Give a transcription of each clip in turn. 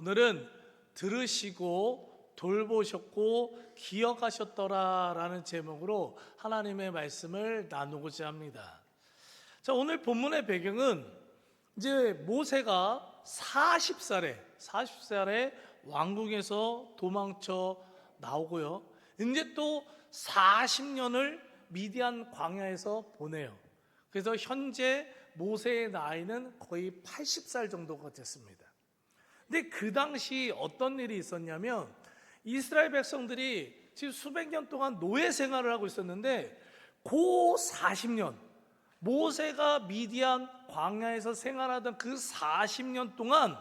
오늘은 들으시고 돌보셨고 기억하셨더라라는 제목으로 하나님의 말씀을 나누고자 합니다. 자, 오늘 본문의 배경은 이제 모세가 40살에 왕궁에서 도망쳐 나오고요. 이제 또 40년을 미디안 광야에서 보내요. 그래서 현재 모세의 나이는 거의 80살 정도가 됐습니다. 근데 그 당시 어떤 일이 있었냐면 이스라엘 백성들이 지금 수백 년 동안 노예 생활을 하고 있었는데 그 40년 모세가 미디안 광야에서 생활하던 그 40년 동안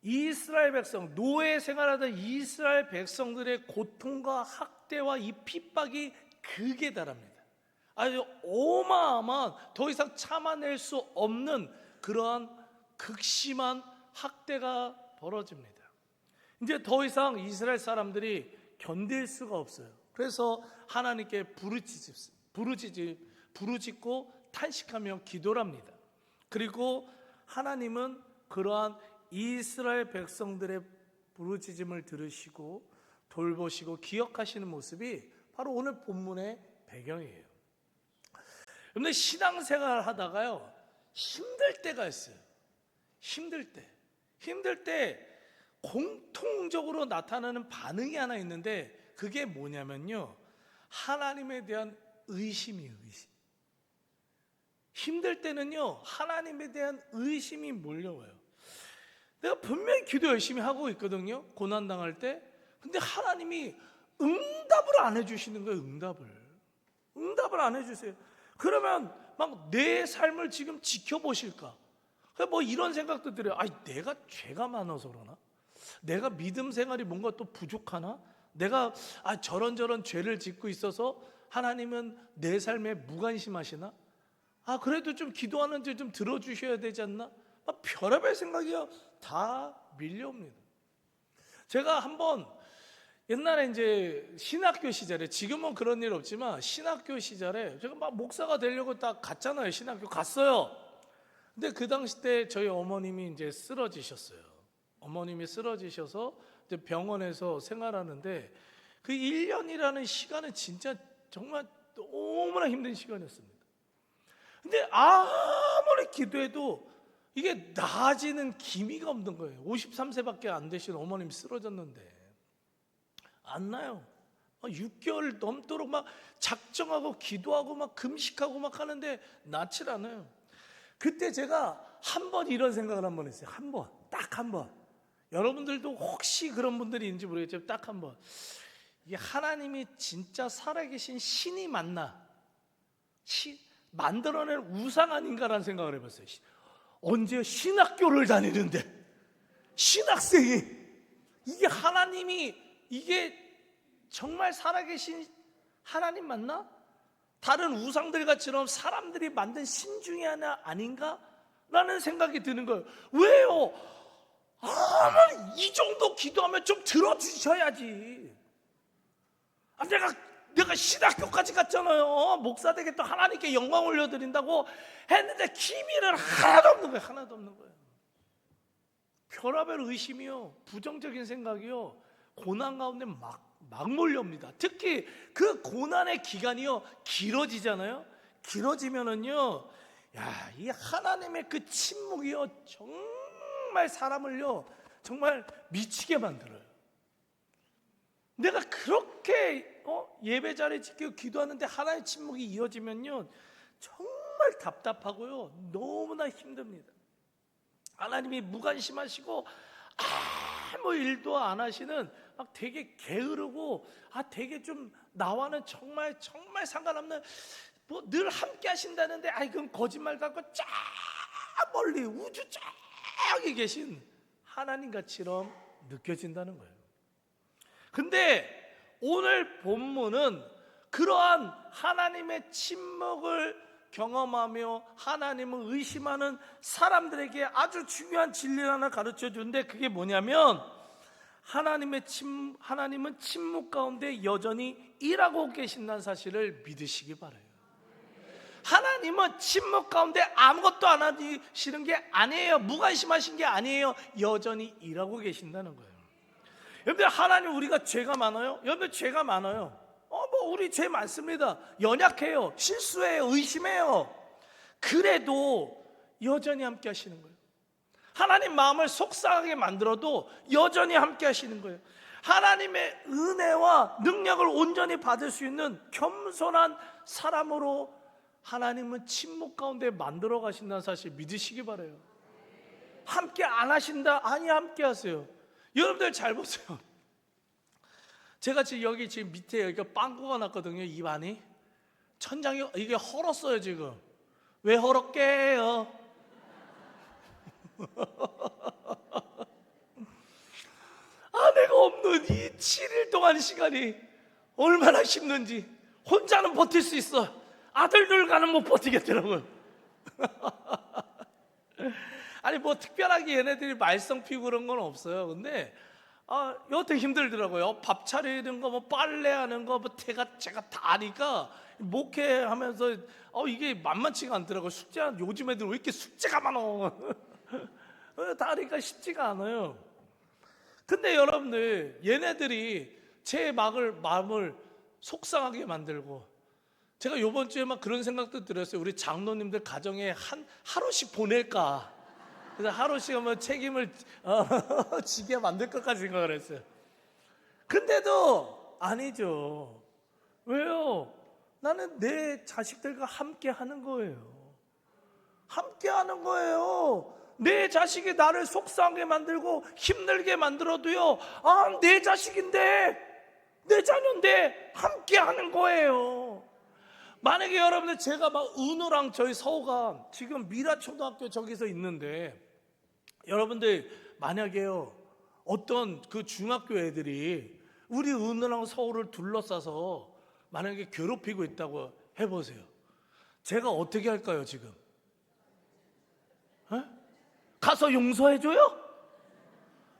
이스라엘 백성, 노예 생활하던 이스라엘 백성들의 고통과 학대와 이 핍박이 극에 달합니다. 아주 어마어마한, 더 이상 참아낼 수 없는 그러한 극심한 학대가 벌어집니다. 이제 더 이상 이스라엘 사람들이 견딜 수가 없어요. 그래서 하나님께 부르짖고 탄식하며 기도를 합니다. 그리고 하나님은 그러한 이스라엘 백성들의 부르짖음을 들으시고 돌보시고 기억하시는 모습이 바로 오늘 본문의 배경이에요. 그런데 신앙생활 하다가요, 힘들 때가 있어요. 힘들 때 공통적으로 나타나는 반응이 하나 있는데 그게 뭐냐면요, 하나님에 대한 의심이에요. 의심. 힘들 때는요, 하나님에 대한 의심이 몰려와요. 내가 분명히 기도 열심히 하고 있거든요, 고난당할 때. 근데 하나님이 응답을 안 해주시는 거예요. 응답을 안 해주세요. 그러면 막 내 삶을 지금 지켜보실까, 뭐 이런 생각도 들어요. 내가 죄가 많아서 그러나? 내가 믿음 생활이 뭔가 또 부족하나? 내가 저런 죄를 짓고 있어서 하나님은 내 삶에 무관심하시나? 그래도 좀 기도하는데 좀 들어주셔야 되지 않나? 별의별 생각이 다 밀려옵니다. 제가 한번 옛날에 이제 신학교 시절에, 지금은 그런 일 없지만 신학교 시절에 제가 막 목사가 되려고 딱 갔잖아요. 신학교 갔어요. 근데 그 당시 때 저희 어머님이 이제 쓰러지셨어요. 어머님이 쓰러지셔서 이제 병원에서 생활하는데 그 1년이라는 시간은 진짜 정말 너무나 힘든 시간이었습니다. 근데 아무리 기도해도 이게 나아지는 기미가 없는 거예요. 53세밖에 안 되신 어머님이 쓰러졌는데 안 나요. 6개월 넘도록 막 작정하고 기도하고 막 금식하고 막 하는데 낫질 않아요. 그때 제가 한 번 이런 생각을 한 번 했어요. 딱 한 번. 여러분들도 혹시 그런 분들이 있는지 모르겠지만 딱 한 번. 이게 하나님이 진짜 살아계신 신이 맞나? 만들어낸 우상 아닌가라는 생각을 해봤어요. 언제 신학교를 다니는데 신학생이 이게 하나님이, 이게 정말 살아계신 하나님 맞나? 다른 우상들과처럼 사람들이 만든 신 중에 하나 아닌가? 라는 생각이 드는 거예요. 왜요? 이 정도 기도하면 좀 들어주셔야지. 내가 신학교까지 갔잖아요. 목사 되겠다, 하나님께 영광 올려드린다고 했는데 기미는 하나도 없는 거예요. 별의별 의심이요, 부정적인 생각이요, 고난 가운데 막 몰려옵니다. 특히 그 고난의 기간이요 길어지잖아요. 길어지면은요, 이 하나님의 그 침묵이요 정말 사람을요 정말 미치게 만들어요. 내가 그렇게 예배 자리에 지키고 기도하는데 하나님의 침묵이 이어지면요 정말 답답하고요 너무나 힘듭니다. 하나님이 무관심하시고 아무 일도 안 하시는, 막 되게 게으르고 되게 좀 나와는 정말 상관없는, 뭐 늘 함께 하신다는데 그건 거짓말 같고 쫙 멀리 우주 쫙에 계신 하나님같이럼 느껴진다는 거예요. 근데 오늘 본문은 그러한 하나님의 침묵을 경험하며 하나님을 의심하는 사람들에게 아주 중요한 진리를 하나 가르쳐 주는데 그게 뭐냐면 하나님은 침묵 가운데 여전히 일하고 계신다는 사실을 믿으시기 바라요. 하나님은 침묵 가운데 아무것도 안 하시는 게 아니에요. 무관심하신 게 아니에요. 여전히 일하고 계신다는 거예요. 여러분들, 하나님, 우리가 죄가 많아요? 여러분들, 죄가 많아요. 우리 죄 많습니다. 연약해요. 실수해요. 의심해요. 그래도 여전히 함께 하시는 거예요. 하나님 마음을 속상하게 만들어도 여전히 함께 하시는 거예요. 하나님의 은혜와 능력을 온전히 받을 수 있는 겸손한 사람으로 하나님은 침묵 가운데 만들어 가신다는 사실 믿으시기 바라요. 함께 안 하신다? 아니, 함께 하세요. 여러분들 잘 보세요. 제가 지금 여기 밑에 여기가 빵꾸가 났거든요. 입 안이 천장이 이게 헐었어요. 지금 왜 헐었게요? 아내가 없는 이 7일 동안 시간이 얼마나 힘든지. 혼자는 버틸 수 있어. 아들들과는 못 버티겠더라고요. 아니, 뭐 특별하게 얘네들이 말썽 피우고 그런 건 없어요. 근데 여태 힘들더라고요. 밥 차리는 거, 뭐 빨래하는 거, 뭐 제가 다 하니까 목회하면서 이게 만만치가 않더라고요. 요즘 애들 왜 이렇게 숙제가 많어? 다 하니까 쉽지가 않아요. 근데 여러분들, 얘네들이 제 마음을 속상하게 만들고, 제가 요번 주에 막 그런 생각도 들었어요. 우리 장로님들 가정에 하루씩 보낼까? 그래서 하루씩 한번 책임을 지게 만들 것까지 생각을 했어요. 근데도 아니죠. 왜요? 나는 내 자식들과 함께 하는 거예요. 함께 하는 거예요. 내 자식이 나를 속상하게 만들고 힘들게 만들어도요, 내 자식인데, 내 자녀인데 함께 하는 거예요. 만약에 여러분들, 제가 막 은우랑 저희 서우가 지금 미라초등학교 저기서 있는데, 여러분들 만약에요, 어떤 그 중학교 애들이 우리 은우랑 서우를 둘러싸서 만약에 괴롭히고 있다고 해보세요. 제가 어떻게 할까요? 지금 가서 용서해줘요?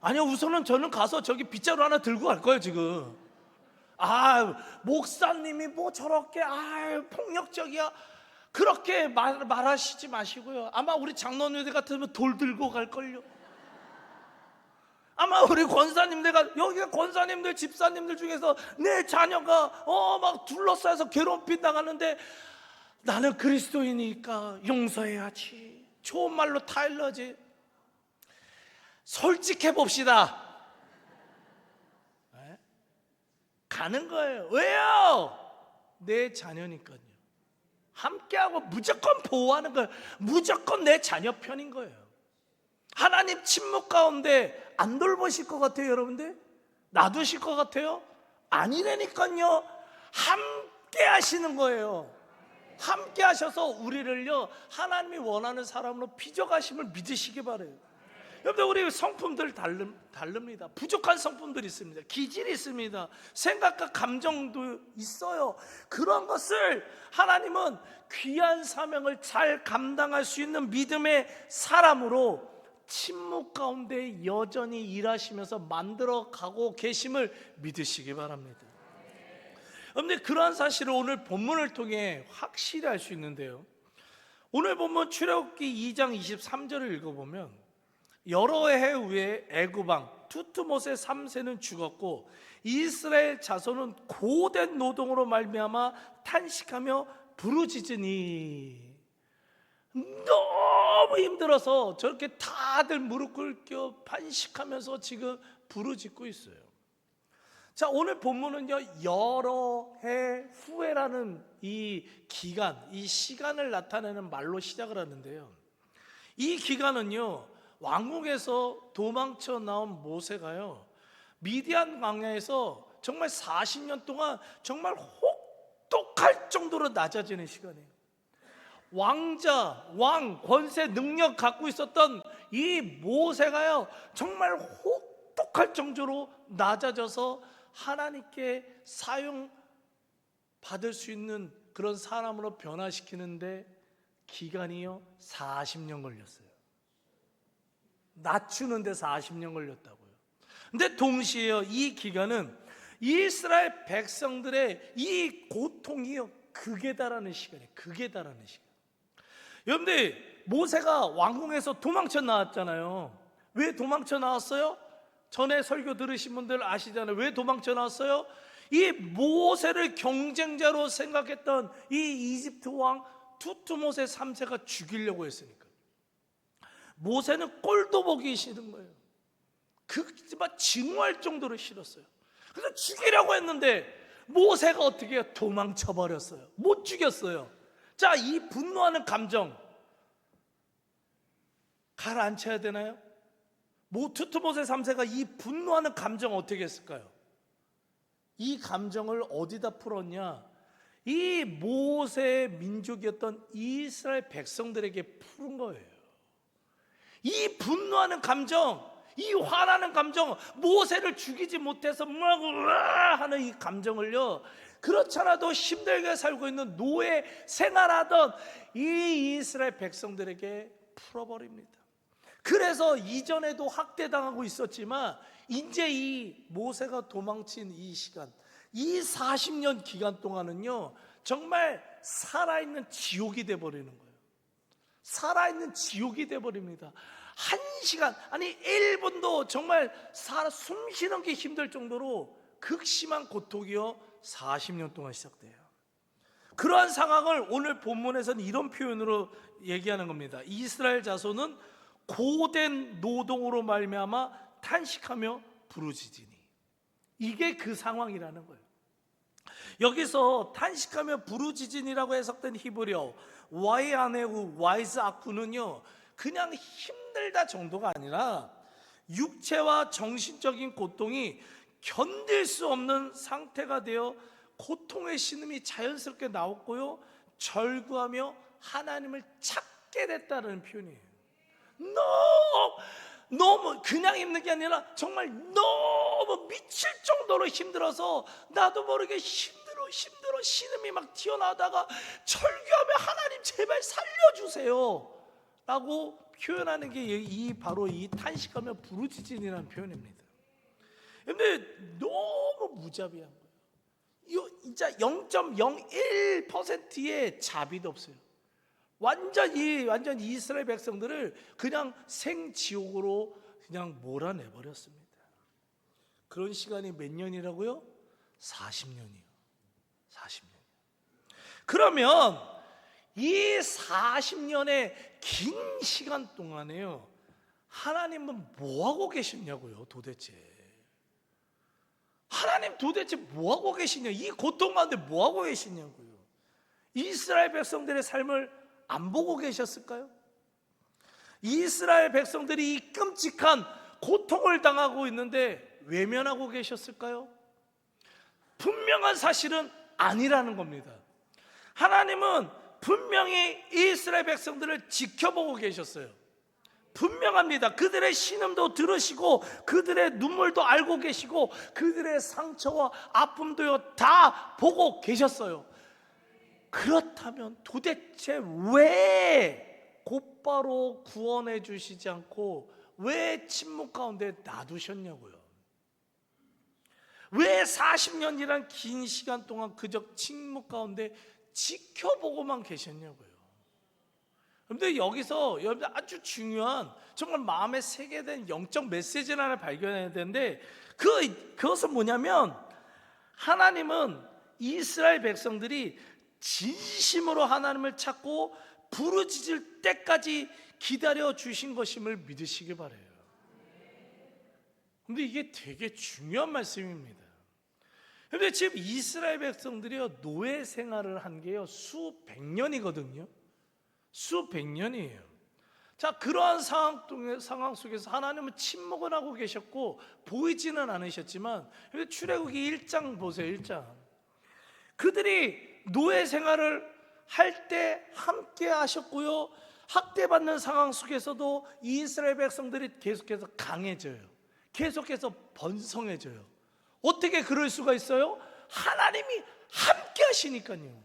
아니요, 우선은 저는 가서 저기 빗자루 하나 들고 갈 거예요. 지금 목사님이 뭐 저렇게 폭력적이야, 그렇게 말하시지 마시고요. 아마 우리 장로님들 같으면 돌 들고 갈걸요. 아마 우리 권사님들, 여기가 권사님들, 집사님들 중에서 내 자녀가 막 둘러싸여서 괴롭힘 당하는데, 나는 그리스도인이니까 용서해야지, 좋은 말로 타일러지. 솔직해 봅시다. 가는 거예요. 왜요? 내 자녀니까요. 함께하고 무조건 보호하는 거예요. 무조건 내 자녀 편인 거예요. 하나님 침묵 가운데 안 돌보실 것 같아요, 여러분들? 놔두실 것 같아요? 아니라니까요. 함께 하시는 거예요. 함께 하셔서 우리를요, 하나님이 원하는 사람으로 빚어가심을 믿으시기 바라요. 여러분들, 우리 성품들 다릅니다. 부족한 성품들이 있습니다. 기질이 있습니다. 생각과 감정도 있어요. 그런 것을 하나님은 귀한 사명을 잘 감당할 수 있는 믿음의 사람으로 침묵 가운데 여전히 일하시면서 만들어가고 계심을 믿으시기 바랍니다. 여러분들, 그러한 사실을 오늘 본문을 통해 확실히 알 수 있는데요, 오늘 본문 출애굽기 2장 23절을 읽어보면, 여러 해 후에 애굽왕 투트모세 3세는 죽었고 이스라엘 자손은 고된 노동으로 말미암아 탄식하며 부르짖으니, 너무 힘들어서 저렇게 다들 무릎 꿇겨 반식하면서 지금 부르짖고 있어요. 자, 오늘 본문은요, 여러 해 후에라는 이 기간, 이 시간을 나타내는 말로 시작을 하는데요, 이 기간은요, 왕궁에서 도망쳐 나온 모세가요, 미디안 광야에서 정말 40년 동안 정말 혹독할 정도로 낮아지는 시간이에요. 왕, 권세, 능력 갖고 있었던 이 모세가요, 정말 혹독할 정도로 낮아져서 하나님께 사용 받을 수 있는 그런 사람으로 변화시키는데 기간이요, 40년 걸렸어요. 낮추는데 40년 걸렸다고요. 근데 동시에요, 이 기간은 이스라엘 백성들의 이 고통이요, 극에 달하는 시간이에요. 극에 달하는 시간. 여러분들, 모세가 왕궁에서 도망쳐 나왔잖아요. 왜 도망쳐 나왔어요? 전에 설교 들으신 분들 아시잖아요. 왜 도망쳐 나왔어요? 이 모세를 경쟁자로 생각했던 이 이집트 왕 투투모세 3세가 죽이려고 했으니까. 모세는 꼴도 보기 싫은 거예요. 막 증오할 정도로 싫었어요. 그래서 죽이려고 했는데 모세가 어떻게 해요? 도망쳐 버렸어요. 못 죽였어요. 자, 이 분노하는 감정 가라앉혀야 되나요? 투투모세 3세가 이 분노하는 감정 어떻게 했을까요? 이 감정을 어디다 풀었냐? 이 모세의 민족이었던 이스라엘 백성들에게 푸른 거예요. 이 분노하는 감정, 이 화나는 감정, 모세를 죽이지 못해서 막 하는 이 감정을요, 그렇잖아도 힘들게 살고 있는 노예 생활하던 이 이스라엘 백성들에게 풀어버립니다. 그래서 이전에도 학대당하고 있었지만 이제 이 모세가 도망친 이 시간, 이 40년 기간 동안은요, 정말 살아있는 지옥이 돼버리는 거예요. 살아있는 지옥이 돼버립니다. 1시간, 아니 1분도 정말 숨 쉬는 게 힘들 정도로 극심한 고통이요 40년 동안 시작돼요. 그러한 상황을 오늘 본문에서는 이런 표현으로 얘기하는 겁니다. 이스라엘 자손은 고된 노동으로 말미암아 탄식하며 부르짖으니. 이게 그 상황이라는 거예요. 여기서 탄식하며 부르짖으니라고 해석된 히브리어 와이아네우 와이즈 아쿠는요, 그냥 힘들다 정도가 아니라 육체와 정신적인 고통이 견딜 수 없는 상태가 되어 고통의 신음이 자연스럽게 나왔고요, 절구하며 하나님을 찾게 됐다는 표현이에요. 너무 그냥 힘든 게 아니라 정말 너무 미칠 정도로 힘들어서 나도 모르게 힘들어 신음이 막 튀어나오다가 절규하며 하나님 제발 살려주세요 라고 표현하는 게 바로 이 탄식하며 부르짖으니라는 표현입니다. 근데 너무 무자비한 거예요. 이거 진짜 0.01%의 자비도 없어요. 완전히 이스라엘 백성들을 그냥 생지옥으로 그냥 몰아내버렸습니다. 그런 시간이 몇 년이라고요? 40년이요. 40년. 그러면 이 40년의 긴 시간 동안에요, 하나님은 뭐하고 계셨냐고요, 도대체. 하나님 도대체 뭐하고 계시냐, 이 고통 가운데 뭐하고 계시냐고요. 이스라엘 백성들의 삶을 안 보고 계셨을까요? 이스라엘 백성들이 이 끔찍한 고통을 당하고 있는데 외면하고 계셨을까요? 분명한 사실은 아니라는 겁니다. 하나님은 분명히 이스라엘 백성들을 지켜보고 계셨어요. 분명합니다. 그들의 신음도 들으시고 그들의 눈물도 알고 계시고 그들의 상처와 아픔도요 다 보고 계셨어요. 그렇다면 도대체 왜 곧바로 구원해 주시지 않고 왜 침묵 가운데 놔두셨냐고요. 왜 40년이란 긴 시간 동안 그저 침묵 가운데 지켜보고만 계셨냐고요. 그런데 여기서 여러분들 아주 중요한 정말 마음에 새겨된 영적 메시지를 하나 발견해야 되는데 그것은 뭐냐면 하나님은 이스라엘 백성들이 진심으로 하나님을 찾고 부르짖을 때까지 기다려 주신 것임을 믿으시기 바라요. 그런데 이게 되게 중요한 말씀입니다. 그런데 지금 이스라엘 백성들이요 노예 생활을 한 게요 수백 년이거든요. 수백 년이에요. 자, 그러한 상황 속에서 하나님은 침묵을 하고 계셨고 보이지는 않으셨지만 출애굽기 1장 보세요. 1장. 그들이 노예 생활을 할 때 함께 하셨고요, 학대받는 상황 속에서도 이스라엘 백성들이 계속해서 강해져요. 계속해서 번성해져요. 어떻게 그럴 수가 있어요? 하나님이 함께 하시니까요.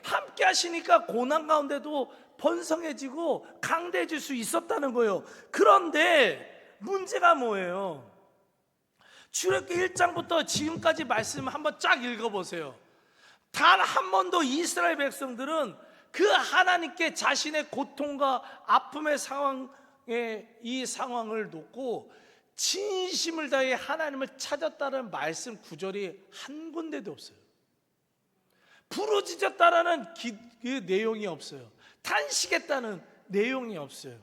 함께 하시니까 고난 가운데도 번성해지고 강대해질 수 있었다는 거예요. 그런데 문제가 단 한 번도 이스라엘 백성들은 그 하나님께 자신의 고통과 아픔의 상황에 이 상황을 놓고 진심을 다해 하나님을 찾았다는 말씀 구절이 한 군데도 없어요. 부르짖었다라는 그 내용이 없어요. 탄식했다는 내용이 없어요.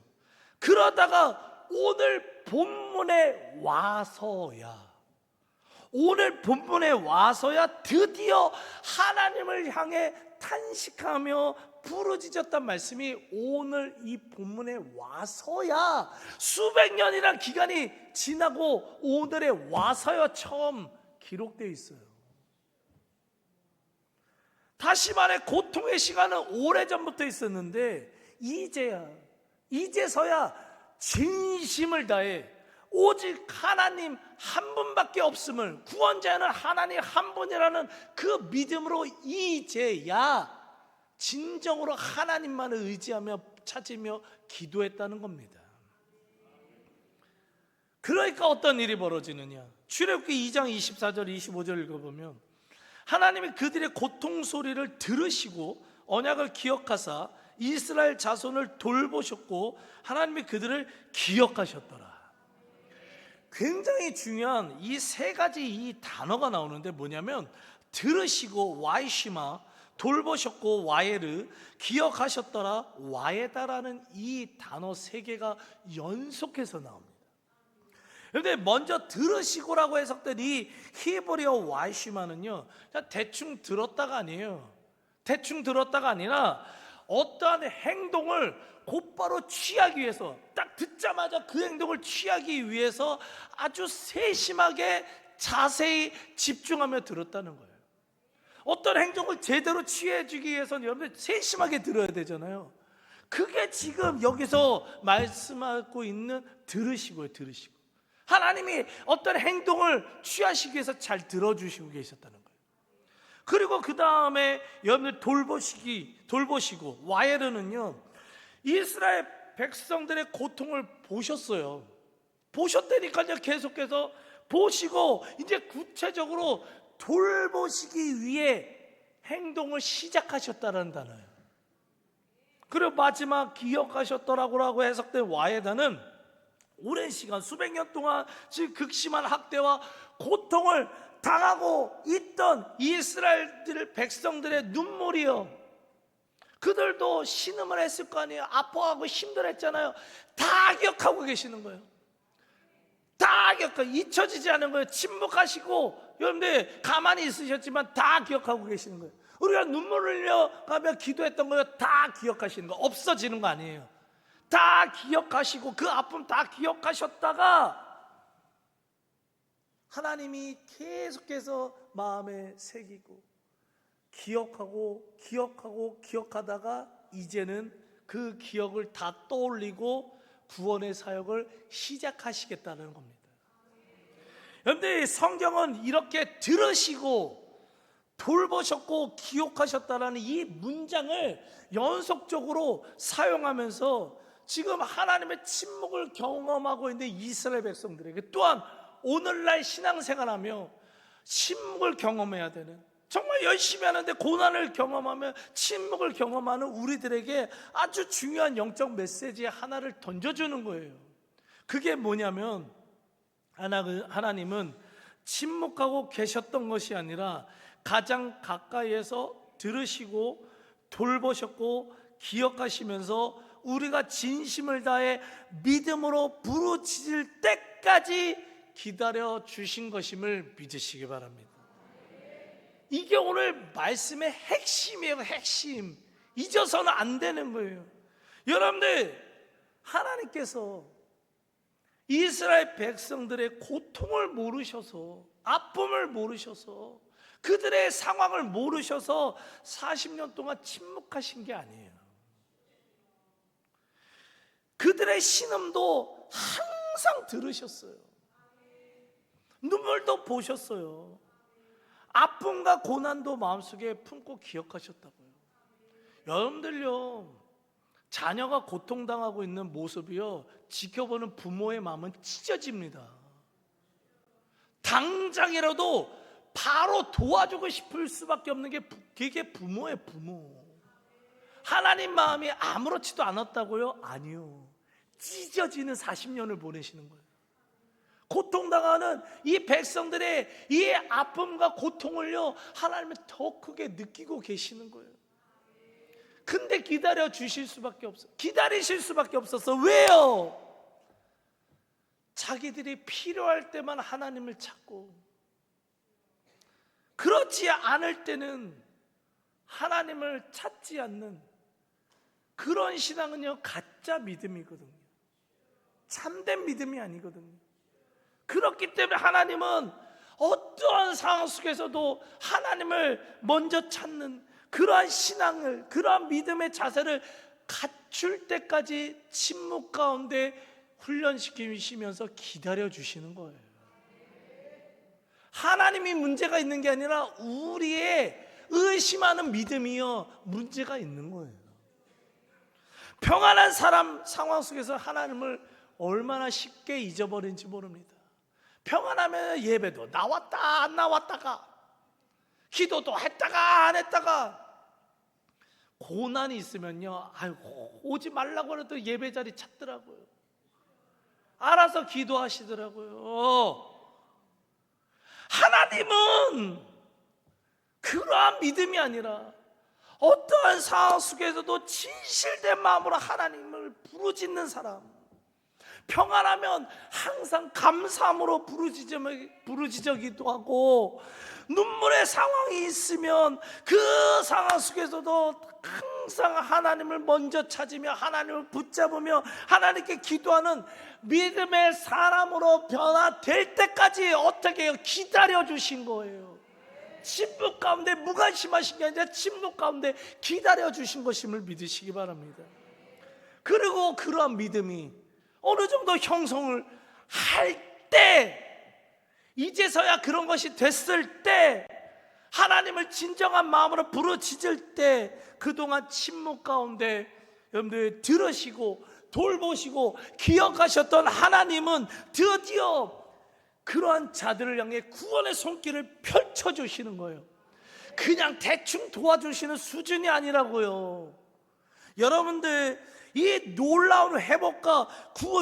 그러다가 오늘 본문에 와서야 드디어 하나님을 향해 탄식하며 부르짖었단 말씀이 오늘 이 본문에 와서야, 수백 년이란 기간이 지나고 오늘에 와서야 처음 기록되어 있어요. 다시 말해 고통의 시간은 오래전부터 있었는데 이제서야 진심을 다해 오직 하나님 한 분밖에 없음을, 구원자는 하나님 한 분이라는 그 믿음으로 이제야 진정으로 하나님만을 의지하며 찾으며 기도했다는 겁니다. 그러니까 어떤 일이 벌어지느냐, 출애굽기 2장 24절 25절 읽어보면 하나님이 그들의 고통 소리를 들으시고 언약을 기억하사 이스라엘 자손을 돌보셨고 하나님이 그들을 기억하셨더라. 굉장히 중요한 이 세 가지 이 단어가 나오는데 뭐냐면 들으시고 와이시마, 돌보셨고 와에르, 기억하셨더라 와에다라는 이 단어 세 개가 연속해서 나옵니다. 그런데 먼저 들으시고라고 해석된 이 히브리어 와이시마는요, 그냥 대충 들었다가 아니에요. 대충 들었다가 아니라 어떠한 행동을 곧바로 취하기 위해서, 딱 듣자마자 그 행동을 취하기 위해서 아주 세심하게 자세히 집중하며 들었다는 거예요. 어떤 행동을 제대로 취해주기 위해서는 여러분들 세심하게 들어야 되잖아요. 그게 지금 여기서 말씀하고 있는 들으시고요. 들으시고 하나님이 어떤 행동을 취하시기 위해서 잘 들어주시고 계셨다는 거예요. 그리고 그 다음에 여러분들 돌보시고 와에르는요, 이스라엘 백성들의 고통을 보셨어요. 보셨다니까요. 계속해서 보시고 이제 구체적으로 돌보시기 위해 행동을 시작하셨다는 단어예요. 그리고 마지막 기억하셨더라고 해석된 와에다는 오랜 시간, 수백 년 동안 지금 극심한 학대와 고통을 당하고 있던 이스라엘 백성들의 눈물이요, 그들도 신음을 했을 거 아니에요. 아파하고 힘들었잖아요. 다 기억하고 계시는 거예요. 다 기억하고, 잊혀지지 않은 거예요. 침묵하시고 여러분들 가만히 있으셨지만 다 기억하고 계시는 거예요. 우리가 눈물을 흘려가며 기도했던 거예요. 다 기억하시는 거, 없어지는 거 아니에요. 다 기억하시고 그 아픔 다 기억하셨다가 하나님이 계속해서 마음에 새기고 기억하다가 이제는 그 기억을 다 떠올리고 구원의 사역을 시작하시겠다는 겁니다. 그런데 성경은 이렇게 들으시고 돌보셨고 기억하셨다는 이 문장을 연속적으로 사용하면서 지금 하나님의 침묵을 경험하고 있는 이스라엘 백성들에게, 또한 오늘날 신앙생활하며 침묵을 경험해야 되는, 정말 열심히 하는데 고난을 경험하며 침묵을 경험하는 우리들에게 아주 중요한 영적 메시지 하나를 던져주는 거예요. 그게 뭐냐면 하나님은 침묵하고 계셨던 것이 아니라 가장 가까이에서 들으시고 돌보셨고 기억하시면서 우리가 진심을 다해 믿음으로 부르짖을 때까지 기다려 주신 것임을 믿으시기 바랍니다. 이게 오늘 말씀의 핵심이에요. 핵심. 잊어서는 안 되는 거예요. 여러분들, 하나님께서 이스라엘 백성들의 고통을 모르셔서, 아픔을 모르셔서, 그들의 상황을 모르셔서 40년 동안 침묵하신 게 아니에요. 그들의 신음도 항상 들으셨어요. 눈물도 보셨어요. 아픔과 고난도 마음속에 품고 기억하셨다고요. 여러분들요, 자녀가 고통당하고 있는 모습이요, 지켜보는 부모의 마음은 찢어집니다. 당장이라도 바로 도와주고 싶을 수밖에 없는 게 그게 부모예요. 부모. 하나님 마음이 아무렇지도 않았다고요? 아니요. 찢어지는 40년을 보내시는 거예요. 고통당하는 이 백성들의 이 아픔과 고통을요, 하나님은 더 크게 느끼고 계시는 거예요. 근데 기다려 주실 수밖에 없어. 기다리실 수밖에 없었어. 왜요? 자기들이 필요할 때만 하나님을 찾고, 그렇지 않을 때는 하나님을 찾지 않는 그런 신앙은요, 가짜 믿음이거든요. 참된 믿음이 아니거든요. 그렇기 때문에 하나님은 어떠한 상황 속에서도 하나님을 먼저 찾는 그러한 신앙을, 그러한 믿음의 자세를 갖출 때까지 침묵 가운데 훈련시키시면서 기다려 주시는 거예요. 하나님이 문제가 있는 게 아니라 우리의 의심하는 믿음이요, 문제가 있는 거예요. 평안한 상황 속에서 하나님을 얼마나 쉽게 잊어버린지 모릅니다. 평안하면 예배도 나왔다 안 나왔다가, 기도도 했다가 안 했다가, 고난이 있으면요, 아이고 오지 말라고 해도 예배 자리 찾더라고요. 알아서 기도하시더라고요. 하나님은 그러한 믿음이 아니라 어떠한 상황 속에서도 진실된 마음으로 하나님을 부르짖는 사람, 평안하면 항상 감사함으로 부르짖기도 하고, 눈물의 상황이 있으면 그 상황 속에서도 항상 하나님을 먼저 찾으며 하나님을 붙잡으며 하나님께 기도하는 믿음의 사람으로 변화될 때까지 어떻게 해요? 기다려주신 거예요. 침묵 가운데 무관심하신 게 아니라 침묵 가운데 기다려주신 것임을 믿으시기 바랍니다. 그리고 그러한 믿음이 어느 정도 형성을 할 때, 이제서야 그런 것이 됐을 때, 하나님을 진정한 마음으로 부르짖을 때, 그동안 침묵 가운데 여러분들 들으시고 돌보시고 기억하셨던 하나님은 드디어 그러한 자들을 향해 구원의 손길을 펼쳐주시는 거예요. 그냥 대충 도와주시는 수준이 아니라고요. 여러분들, 이 놀라운 회복과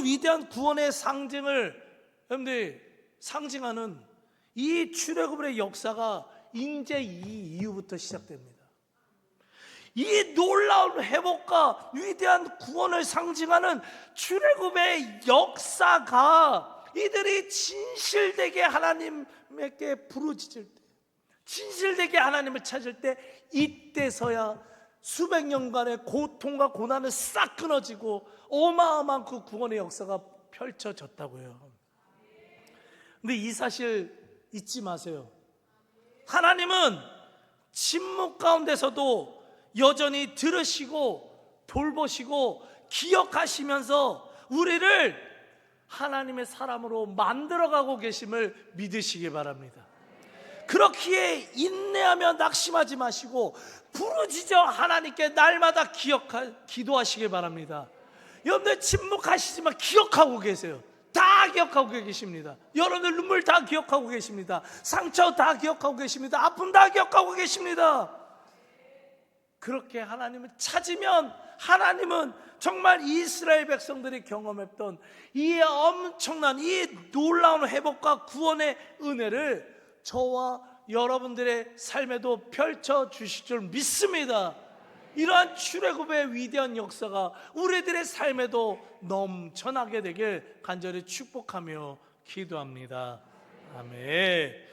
위대한 구원의 상징을 여러분들 상징하는 이 출애굽의 역사가 이제 이 이후부터 시작됩니다. 이 놀라운 회복과 위대한 구원을 상징하는 출애굽의 역사가 이들이 진실되게 하나님께 부르짖을 때, 진실되게 하나님을 찾을 때, 이때서야 수백 년간의 고통과 고난은 싹 끊어지고 어마어마한 그 구원의 역사가 펼쳐졌다고요. 근데 이 사실 잊지 마세요. 하나님은 침묵 가운데서도 여전히 들으시고 돌보시고 기억하시면서 우리를 하나님의 사람으로 만들어가고 계심을 믿으시기 바랍니다. 그렇기에 인내하며 낙심하지 마시고 부르짖어 하나님께 날마다 기도하시기 바랍니다. 여러분들 침묵하시지만 기억하고 계세요. 다 기억하고 계십니다. 여러분들 눈물 다 기억하고 계십니다. 상처 다 기억하고 계십니다. 아픔 다 기억하고 계십니다. 그렇게 하나님을 찾으면 하나님은 정말 이스라엘 백성들이 경험했던 이 엄청난 이 놀라운 회복과 구원의 은혜를 저와 여러분들의 삶에도 펼쳐주실 줄 믿습니다. 이러한 출애굽의 위대한 역사가 우리들의 삶에도 넘쳐나게 되길 간절히 축복하며 기도합니다. 아멘.